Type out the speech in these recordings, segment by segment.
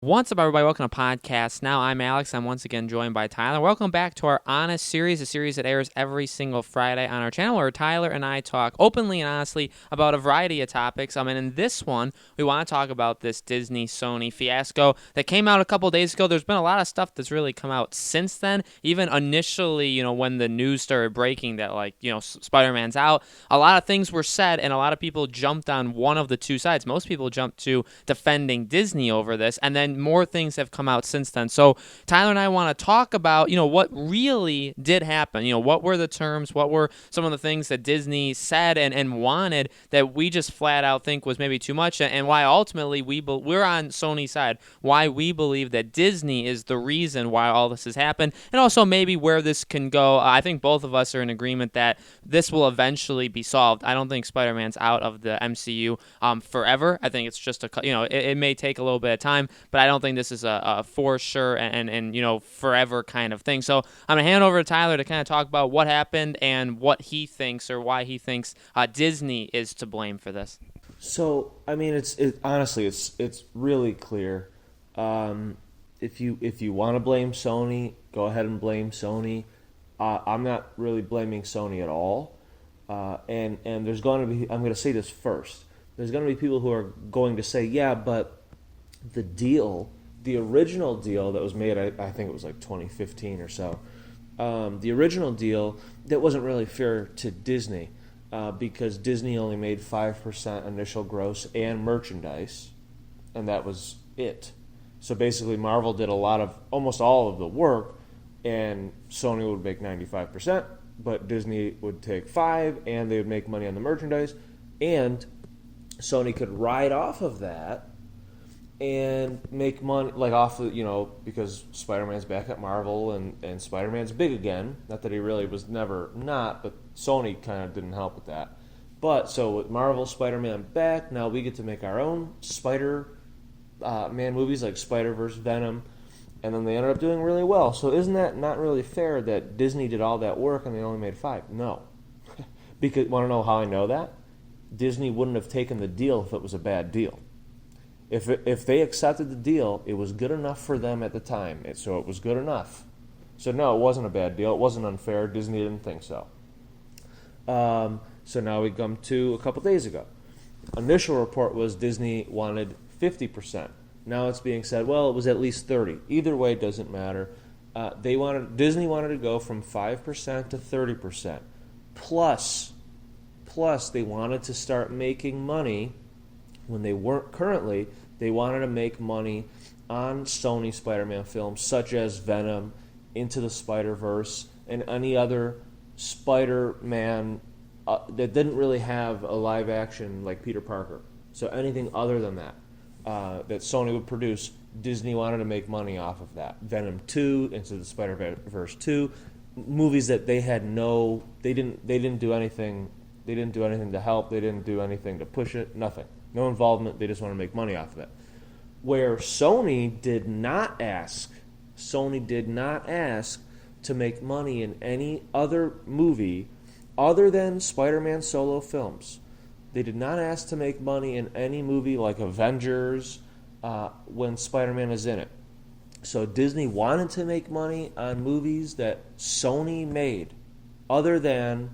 What's up, everybody? Welcome to Podcast Now. I'm Alex. I'm once again joined by Tyler. Welcome back to our Honest series, a series that airs every single Friday on our channel where Tyler and I talk openly and honestly about a variety of topics. And in this one, we want to talk about this Disney-Sony fiasco that came out a couple days ago. There's been a lot of stuff that's really come out since then. Even initially, when the news started breaking that, Spider-Man's out, a lot of things were said and a lot of people jumped on one of the two sides. Most people jumped to defending Disney over this, and then more things have come out since then. So Tyler and I want to talk about, what really did happen. What were the terms? What were some of the things that Disney said and wanted that we just flat out think was maybe too much, and why ultimately we're on Sony's side. Why we believe that Disney is the reason why all this has happened, and also maybe where this can go. I think both of us are in agreement that this will eventually be solved. I don't think Spider-Man's out of the MCU forever. I think it's just it may take a little bit of time, but I don't think this is a for sure and forever kind of thing. So I'm gonna hand over to Tyler to kind of talk about what happened and what he thinks or why he thinks Disney is to blame for this. So I mean, honestly, it's really clear. If you want to blame Sony, go ahead and blame Sony. I'm not really blaming Sony at all. And there's going to be, I'm going to say this first. There's going to be people who are going to say, yeah, but the original deal that was made, I think it was like 2015 or so. The original deal, that wasn't really fair to Disney because Disney only made 5% initial gross and merchandise, and that was it. So basically, Marvel did almost all of the work, and Sony would make 95%, but Disney would take 5%, and they would make money on the merchandise, and Sony could ride off of that and make money, because Spider-Man's back at Marvel and Spider-Man's big again. Not that he really was never not, but Sony kind of didn't help with that. But so with Marvel, Spider-Man back, now we get to make our own Spider-Man movies like Spider-Verse, Venom, and then they ended up doing really well. So isn't that not really fair that Disney did all that work and they only made 5%? No. Because want to know how I know that? Disney wouldn't have taken the deal if it was a bad deal. If they accepted the deal, it was good enough for them at the time. So it was good enough. So no, it wasn't a bad deal. It wasn't unfair. Disney didn't think so. So now we come to a couple days ago. Initial report was Disney wanted 50%. Now it's being said, well, it was at least 30%. Either way, it doesn't matter. Disney wanted to go from 5% to 30%. Plus, they wanted to start making money when they weren't currently. They wanted to make money on Sony Spider-Man films such as Venom, Into the Spider-Verse, and any other Spider-Man that didn't really have a live action like Peter Parker. So anything other than that that Sony would produce, Disney wanted to make money off of that. Venom 2, Into the Spider-Verse 2, movies that they didn't do anything. They didn't do anything to help. They didn't do anything to push it. Nothing. No involvement. They just want to make money off of it. Where Sony did not ask to make money in any other movie other than Spider-Man solo films. They did not ask to make money in any movie like Avengers when Spider-Man is in it. So Disney wanted to make money on movies that Sony made other than,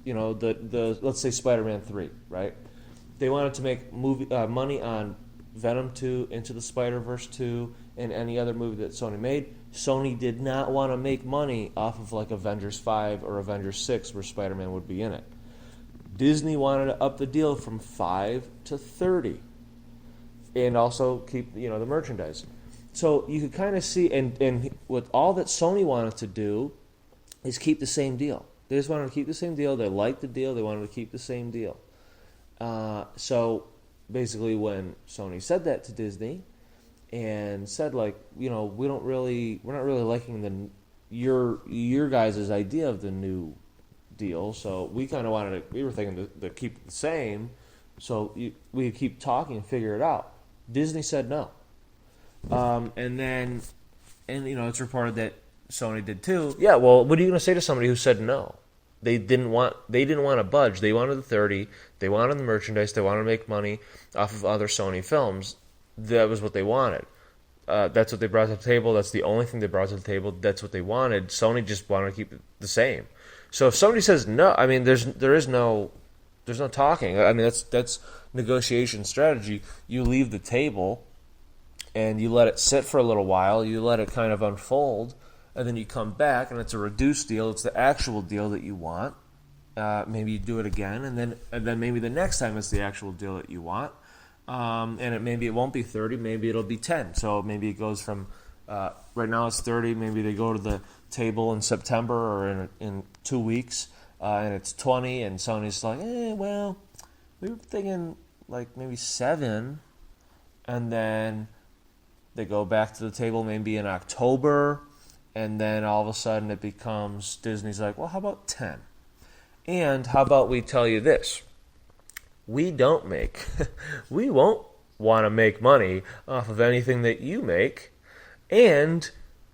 the let's say Spider-Man 3, right? They wanted to make money on Venom 2, Into the Spider-Verse 2, and any other movie that Sony made. Sony did not want to make money off of like Avengers 5 or Avengers 6 where Spider-Man would be in it. Disney wanted to up the deal from 5 to 30 and also keep the merchandise. So you could kind of see, and with all that Sony wanted to do is keep the same deal. They just wanted to keep the same deal. They liked the deal. They wanted to keep the same deal. So basically when Sony said that to Disney and said we're not really liking your guys' idea of the new deal, so we kind of we were thinking to keep it the same, so we could keep talking and figure it out. Disney said no. And it's reported that Sony did too. Yeah, well, what are you going to say to somebody who said no? They didn't want to budge. They wanted the 30. They wanted the merchandise. They wanted to make money off of other Sony films. That was what they wanted. That's what they brought to the table. That's the only thing they brought to the table. That's what they wanted. Sony just wanted to keep it the same. So if somebody says no, I mean, there's no talking. I mean, that's negotiation strategy. You leave the table, and you let it sit for a little while. You let it kind of unfold, and then you come back, and it's a reduced deal. It's the actual deal that you want. Maybe you do it again, and then maybe the next time it's the actual deal that you want. And maybe it won't be 30, maybe it'll be 10. So maybe it goes from right now it's 30. Maybe they go to the table in September or in 2 weeks, and it's 20. And Sony's like, well, we were thinking like maybe 7, and then they go back to the table maybe in October, and then all of a sudden it becomes Disney's like, well, how about 10? And how about we tell you this? We won't want to make money off of anything that you make, and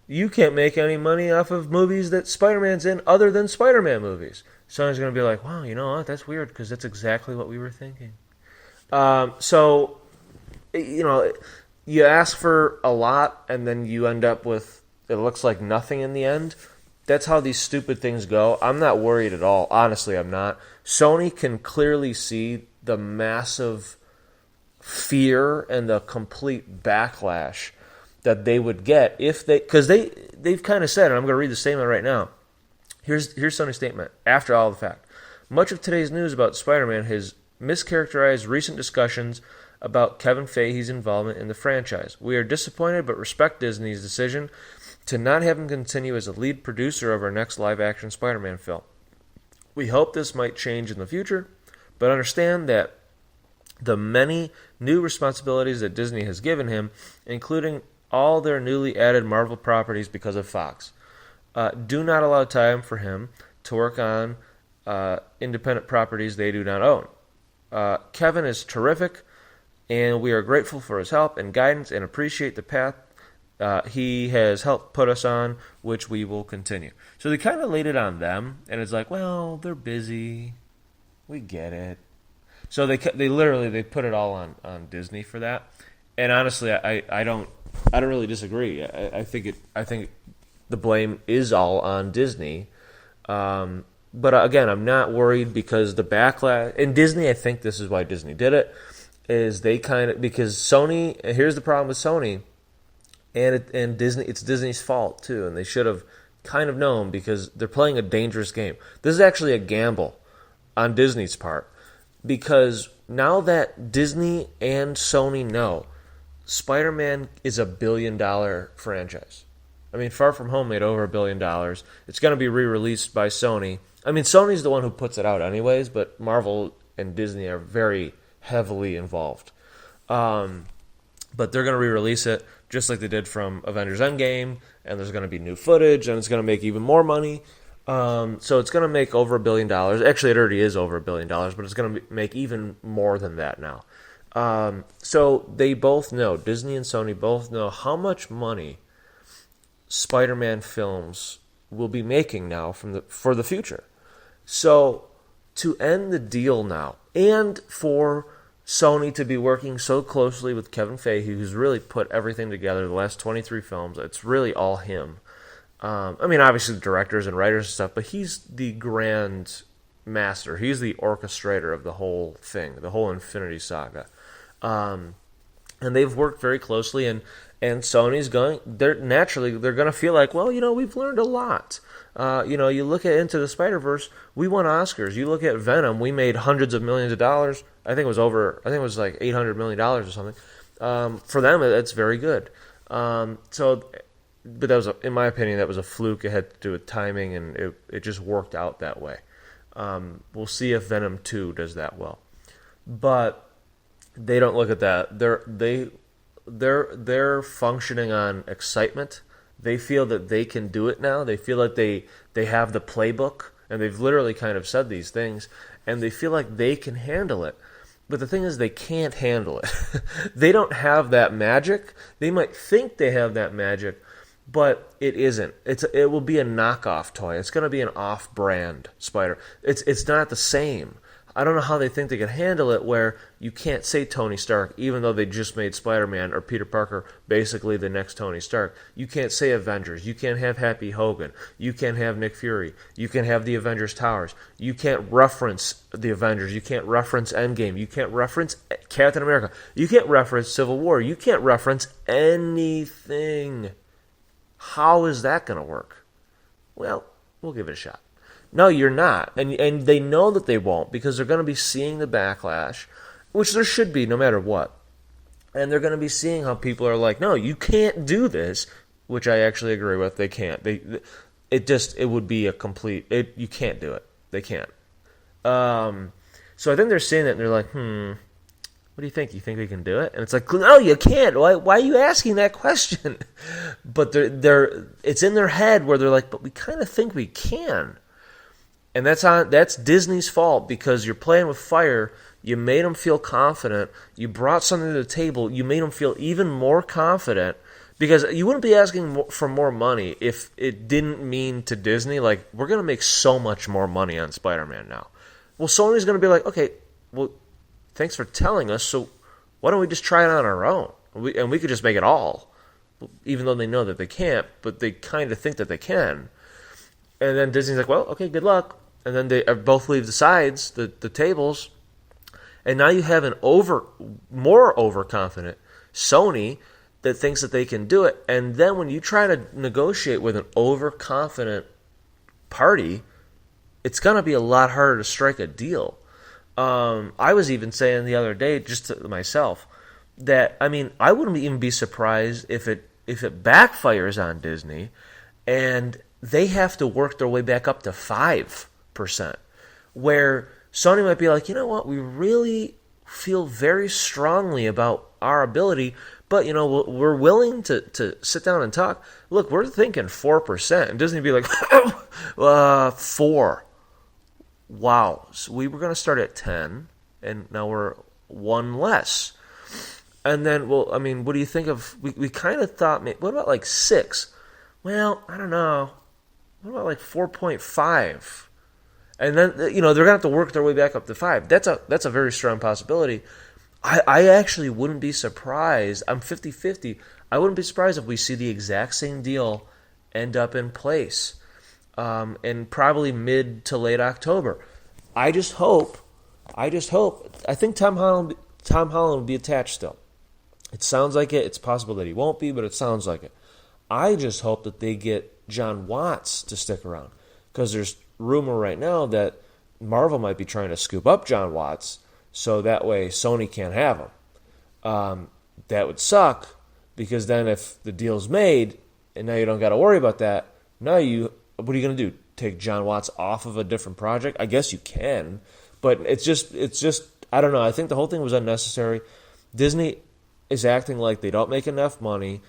you can't make any money off of movies that Spider-Man's in other than Spider-Man movies. Someone's going to be like, wow, you know what, that's weird, because that's exactly what we were thinking. So, you know, you ask for a lot, and then you end up with, it looks like nothing in the end. That's how these stupid things go. I'm not worried at all. Honestly, I'm not. Sony can clearly see the massive fear and the complete backlash that they would get if because they've kind of said, and I'm going to read the statement right now. Here's Sony's statement after all the fact. Much of today's news about Spider-Man has mischaracterized recent discussions about Kevin Feige's involvement in the franchise. We are disappointed but respect Disney's decision to not have him continue as a lead producer of our next live-action Spider-Man film. We hope this might change in the future, but understand that the many new responsibilities that Disney has given him, including all their newly added Marvel properties because of Fox, do not allow time for him to work on independent properties they do not own. Kevin is terrific, and we are grateful for his help and guidance and appreciate the path he has helped put us on, which we will continue. So they kind of laid it on them, and it's like, well, they're busy. We get it. So they put it all on Disney for that. And honestly, I don't really disagree. I think the blame is all on Disney. But again, I'm not worried because the backlash in Disney. I think this is why Disney did it. Is they because Sony. Here's the problem with Sony. And Disney, it's Disney's fault too, and they should have kind of known because they're playing a dangerous game. This is actually a gamble on Disney's part because now that Disney and Sony know Spider-Man is $1 billion franchise. I mean, Far From Home made over $1 billion. It's going to be re-released by Sony. I mean, Sony's the one who puts it out anyways, but Marvel and Disney are very heavily involved. But they're going to re-release it just like they did from Avengers Endgame, and there's going to be new footage, and it's going to make even more money. So it's going to make over $1 billion. Actually, it already is over $1 billion, but it's going to make even more than that now. So they both know, Disney and Sony both know how much money Spider-Man films will be making now for the future. So to end the deal now, and for Sony to be working so closely with Kevin Feige, who's really put everything together, the last 23 films, it's really all him. I mean, obviously the directors and writers and stuff, but he's the grand master. He's the orchestrator of the whole thing, the whole Infinity Saga. And they've worked very closely, and Sony's they're going to feel like, well, we've learned a lot. You look at Into the Spider-Verse, we won Oscars. You look at Venom, we made hundreds of millions of dollars. I think it was like $800 million or something. For them, that's very good. But that was, in my opinion, that was a fluke. It had to do with timing, and it just worked out that way. We'll see if Venom 2 does that well. But they don't look at that. They're functioning on excitement. They feel that they can do it now. They feel like they have the playbook, and they've literally kind of said these things, and they feel like they can handle it. But the thing is, they can't handle it. They don't have that magic. They might think they have that magic, but it isn't. It will be a knockoff toy. It's going to be an off-brand Spider. It's not the same. I don't know how they think they can handle it where you can't say Tony Stark, even though they just made Spider-Man or Peter Parker basically the next Tony Stark. You can't say Avengers. You can't have Happy Hogan. You can't have Nick Fury. You can't have the Avengers Towers. You can't reference the Avengers. You can't reference Endgame. You can't reference Captain America. You can't reference Civil War. You can't reference anything. How is that going to work? Well, we'll give it a shot. No, you're not. And they know that they won't because they're going to be seeing the backlash, which there should be no matter what. And they're going to be seeing how people are like, no, you can't do this, which I actually agree with. They can't. It would be a complete, you can't do it. They can't. So I think they're seeing that and they're like, what do you think? You think they can do it? And it's like, no, you can't. Why are you asking that question? But it's in their head where they're like, but we kind of think we can. And that's Disney's fault because you're playing with fire. You made them feel confident. You brought something to the table. You made them feel even more confident because you wouldn't be asking for more money if it didn't mean to Disney, like, we're going to make so much more money on Spider-Man now. Well, Sony's going to be like, okay, well, thanks for telling us, so why don't we just try it on our own? And we could just make it all, even though they know that they can't, but they kind of think that they can. And then Disney's like, well, okay, good luck. And then they both leave the sides, the tables. And now you have more overconfident Sony that thinks that they can do it. And then when you try to negotiate with an overconfident party, it's going to be a lot harder to strike a deal. I was even saying the other day, just to myself, that, I mean, I wouldn't even be surprised if it backfires on Disney and they have to work their way back up to 5%, where Sony might be like, you know what, we really feel very strongly about our ability, but, you know, we're willing to sit down and talk. Look, we're thinking 4%. And Disney would be like, 4. Wow. So we were going to start at 10, and now we're 1 less. And then, well, I mean, what do you think of, we kind of thought, what about like 6? Well, I don't know. What about like 4.5? And then, you know, they're going to have to work their way back up to 5. That's a very strong possibility. I actually wouldn't be surprised. I'm 50-50. I wouldn't be surprised if we see the exact same deal end up in place in probably mid to late October. I just hope. I think Tom Holland will be attached still. It sounds like it. It's possible that he won't be, but it sounds like it. I just hope that they get John Watts to stick around, because there's rumor right now that Marvel might be trying to scoop up John Watts so that way Sony can't have him. That would suck, because then if the deal's made and now you don't got to worry about that, what are you going to do? Take John Watts off of a different project? I guess you can, but it's just I don't know. I think the whole thing was unnecessary. Disney is acting like they don't make enough money.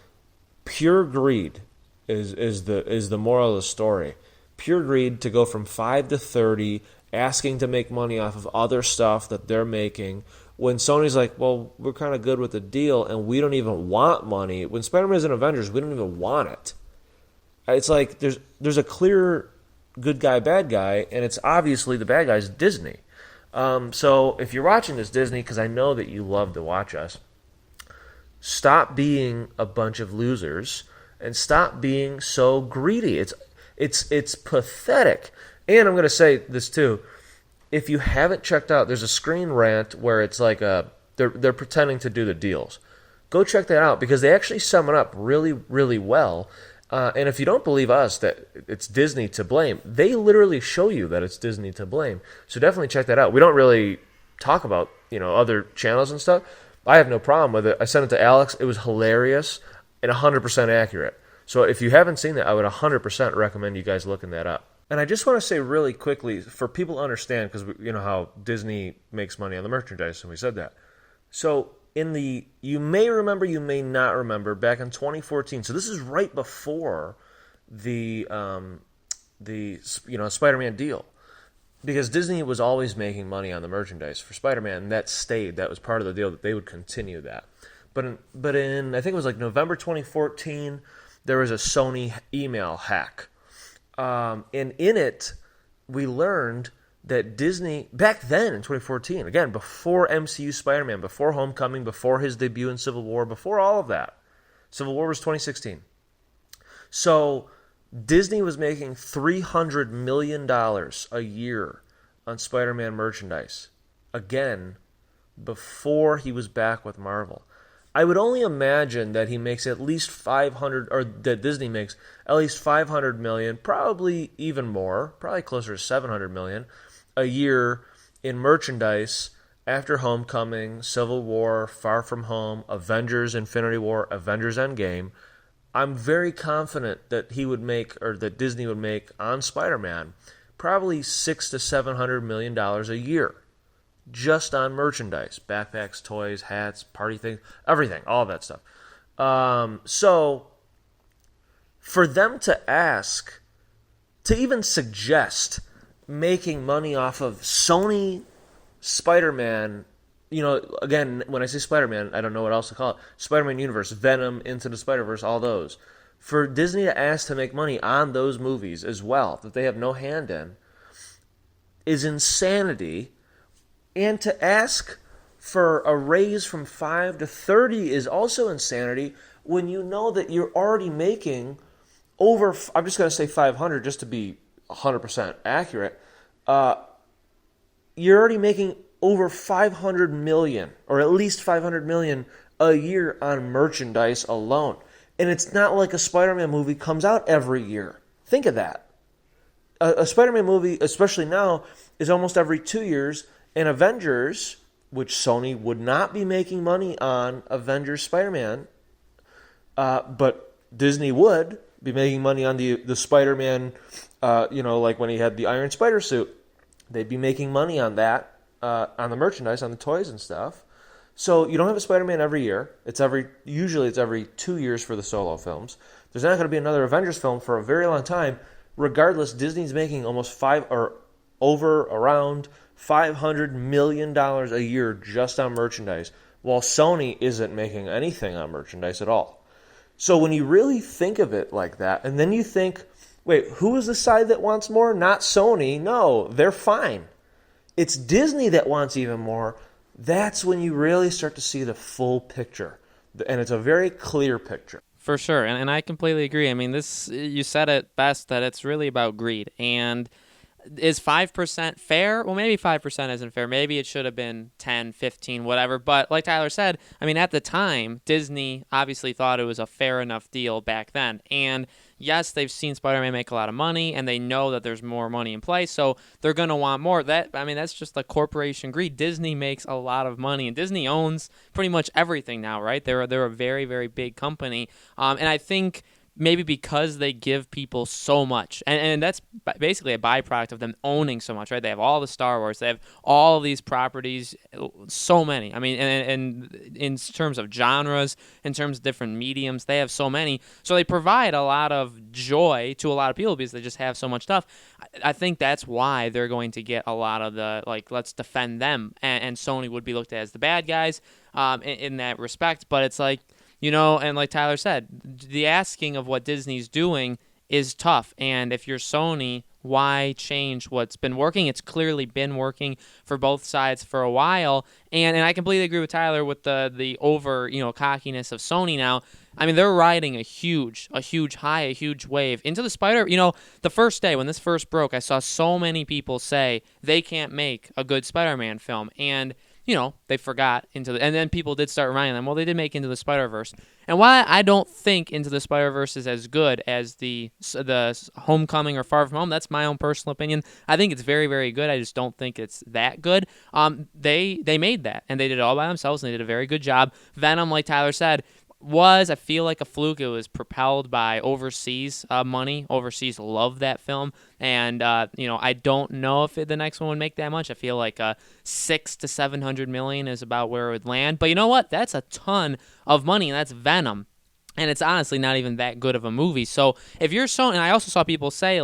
Pure greed is the moral of the story. Pure greed to go from 5 to 30, asking to make money off of other stuff that they're making, when Sony's like, well, we're kind of good with the deal and we don't even want money. When Spider-Man is in Avengers, we don't even want it. It's like there's a clear good guy, bad guy, and it's obviously the bad guy's Disney. So if you're watching this, Disney, because I know that you love to watch us, stop being a bunch of losers and stop being so greedy. It's pathetic. And I'm going to say this too. If you haven't checked out, there's a Screen Rant where it's like they're pretending to do the deals. Go check that out, because they actually sum it up really, really well. And if you don't believe us that it's Disney to blame, they literally show you that it's Disney to blame. So definitely check that out. We don't really talk about, other channels and stuff. I have no problem with it. I sent it to Alex. It was hilarious and 100% accurate. So if you haven't seen that, I would 100% recommend you guys looking that up. And I just want to say really quickly, for people to understand, because you know how Disney makes money on the merchandise, and we said that. So you may remember, you may not remember, back in 2014. So this is right before the Spider-Man deal, because Disney was always making money on the merchandise for Spider-Man, and that stayed. That was part of the deal, that they would continue that. But in I think it was like November 2014, there was a Sony email hack. And in it, we learned that Disney, back then in 2014, again, before MCU Spider-Man, before Homecoming, before his debut in Civil War, before all of that. Civil War was 2016. So Disney was making $300 million a year on Spider-Man merchandise. Again, before he was back with Marvel. I would only imagine that he makes at least 500, or that Disney makes at least 500 million, probably even more, probably closer to 700 million a year in merchandise after Homecoming, Civil War, Far From Home, Avengers Infinity War, Avengers Endgame. I'm very confident that he would make, or that Disney would make on Spider-Man, probably $600 to $700 million a year. Just on merchandise, backpacks, toys, hats, party things, everything, all that stuff. So for them to ask, to even suggest making money off of Sony Spider-Man, again, when I say Spider-Man, I don't know what else to call it. Spider-Man Universe, Venom, Into the Spider-Verse, all those. For Disney to ask to make money on those movies as well, that they have no hand in, is insanity. And to ask for a raise from 5 to 30 is also insanity when you know that you're already making over, I'm just going to say 500 just to be 100% accurate. You're already making over 500 million, or at least 500 million a year on merchandise alone. And it's not like a Spider-Man movie comes out every year. Think of that. A Spider-Man movie, especially now, is almost every 2 years. And Avengers, which Sony would not be making money on Avengers Spider-Man, but Disney would be making money on the Spider-Man, like when he had the Iron Spider suit. They'd be making money on that, on the merchandise, on the toys and stuff. So you don't have a Spider-Man every year. Usually it's every 2 years for the solo films. There's not going to be another Avengers film for a very long time. Regardless, Disney's making almost around $500 million a year just on merchandise, while Sony isn't making anything on merchandise at all. So when you really think of it like that, and then you think, wait, who is the side that wants more? Not Sony. No, they're fine. It's Disney that wants even more. That's when you really start to see the full picture. And it's a very clear picture. For sure, and I completely agree. I mean, you said it best, that it's really about greed. And is 5% fair? Well, maybe 5% isn't fair. Maybe it should have been 10, 15, whatever. But like Tyler said, I mean, at the time, Disney obviously thought it was a fair enough deal back then. And yes, they've seen Spider-Man make a lot of money, and they know that there's more money in play, so they're going to want more. That's just the corporation greed. Disney makes a lot of money, and Disney owns pretty much everything now, right? They're a very, very big company. And I think maybe because they give people so much, and that's basically a byproduct of them owning so much, right? They have all the Star Wars, they have all of these properties, so many. I mean, and in terms of genres, in terms of different mediums, they have so many. So they provide a lot of joy to a lot of people because they just have so much stuff. I think that's why they're going to get a lot of the, let's defend them, and Sony would be looked at as the bad guys in that respect. But it's like, and like Tyler said, the asking of what Disney's doing is tough. And if you're Sony, why change what's been working? It's clearly been working for both sides for a while. And I completely agree with Tyler with the over, cockiness of Sony now. I mean, they're riding a huge high, a huge wave. Into the the first day when this first broke, I saw so many people say they can't make a good Spider-Man film. And they forgot and then people did start reminding them, well, they did make Into the Spider-Verse. And while I don't think Into the Spider-Verse is as good as the Homecoming or Far From Home, that's my own personal opinion. I think it's very, very good. I just don't think it's that good. They made that, and they did it all by themselves, and they did a very good job. Venom, like Tyler said, I feel like a fluke. It was propelled by overseas money. Overseas love that film, and I don't know if the next one would make that much. I feel like 600 to 700 million is about where it would land. But you know what? That's a ton of money, and that's Venom, and it's honestly not even that good of a movie. So if you're Sony, and I also saw people say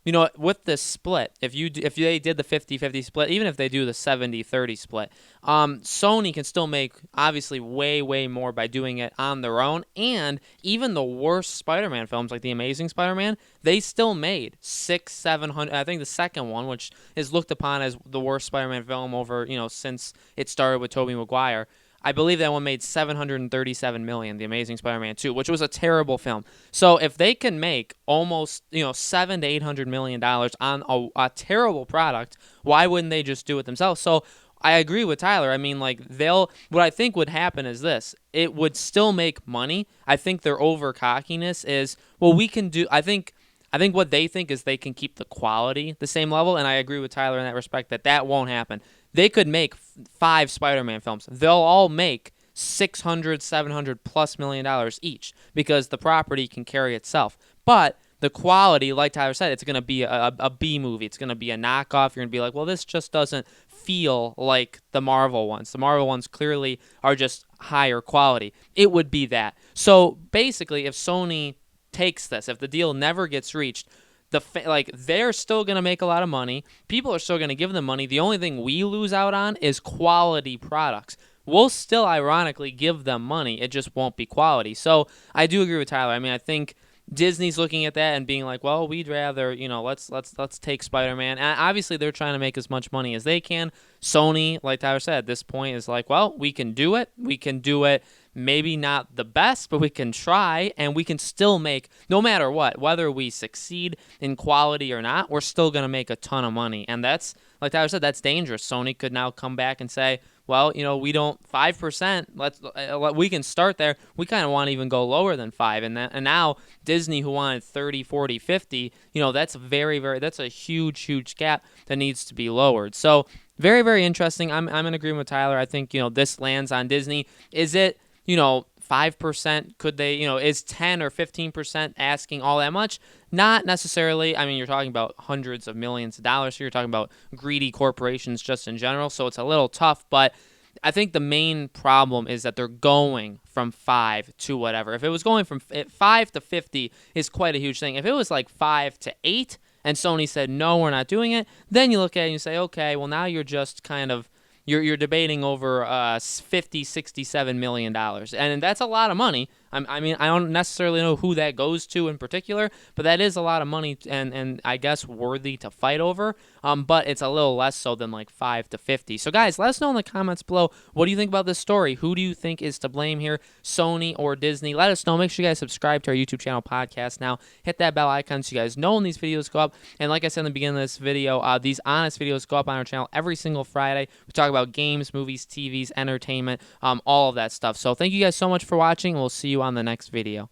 with this split, if they did the 50-50 split, even if they do the 70-30 split, Sony can still make obviously way, way more by doing it on their own. And even the worst Spider-Man films, like The Amazing Spider-Man, they still made 600-700. I think the second one, which is looked upon as the worst Spider-Man film over, since it started with Tobey Maguire. I believe that one made $737 million, The Amazing Spider-Man 2, which was a terrible film. So if they can make almost, $700 to $800 million on a terrible product, why wouldn't they just do it themselves? So I agree with Tyler. I mean, like, what I think would happen is this. It would still make money. I think their over cockiness is, well, we can do, I think what they think is they can keep the quality the same level, and I agree with Tyler in that respect that won't happen. They could make 5 Spider-Man films. They'll all make $600-700+ million each because the property can carry itself. But the quality, like Tyler said, it's going to be a B movie. It's going to be a knockoff. You're going to be like, well, this just doesn't feel like the Marvel ones. The Marvel ones clearly are just higher quality. It would be that. So basically, if Sony takes this, if the deal never gets reached, they're still going to make a lot of money. People are still going to give them money. The only thing we lose out on is quality products. We'll still ironically give them money. It just won't be quality. So I do agree with Tyler. I mean, I think Disney's looking at that and being like, well, we'd rather, let's take Spider-Man. And obviously they're trying to make as much money as they can. Sony, like Tyler said, at this point is like, well, we can do it. We can do it. Maybe not the best, but we can try, and we can still make, no matter what, whether we succeed in quality or not, we're still going to make a ton of money. And that's, like Tyler said, that's dangerous. Sony could now come back and say, well, we don't 5%. We can start there. We kind of want to even go lower than 5, and now Disney, who wanted 30, 40, 50, that's that's a huge, huge gap that needs to be lowered. So very, very interesting. I'm in agreement with Tyler. I think this lands on Disney. Is it 5%? Could they, is 10 or 15% asking all that much? Not necessarily. I mean, you're talking about hundreds of millions of dollars here. You're talking about greedy corporations just in general, so it's a little tough. But I think the main problem is that they're going from 5 to whatever. If it was going from 5 to 50 is quite a huge thing. If it was like 5 to 8 and Sony said, no, we're not doing it, then you look at it and you say, okay, well, now you're just kind of you're debating over $67 million, and that's a lot of money. I mean, I don't necessarily know who that goes to in particular, but that is a lot of money, and I guess worthy to fight over. But it's a little less so than like 5 to 50. So guys, let us know in the comments below. What do you think about this story? Who do you think is to blame here, Sony or Disney? Let us know. Make sure you guys subscribe to our YouTube channel Podcast Now. Hit that bell icon so you guys know when these videos go up. And like I said in the beginning of this video, these honest videos go up on our channel every single Friday. We talk about games, movies, TVs, entertainment, all of that stuff. So thank you guys so much for watching. We'll see you on the next video.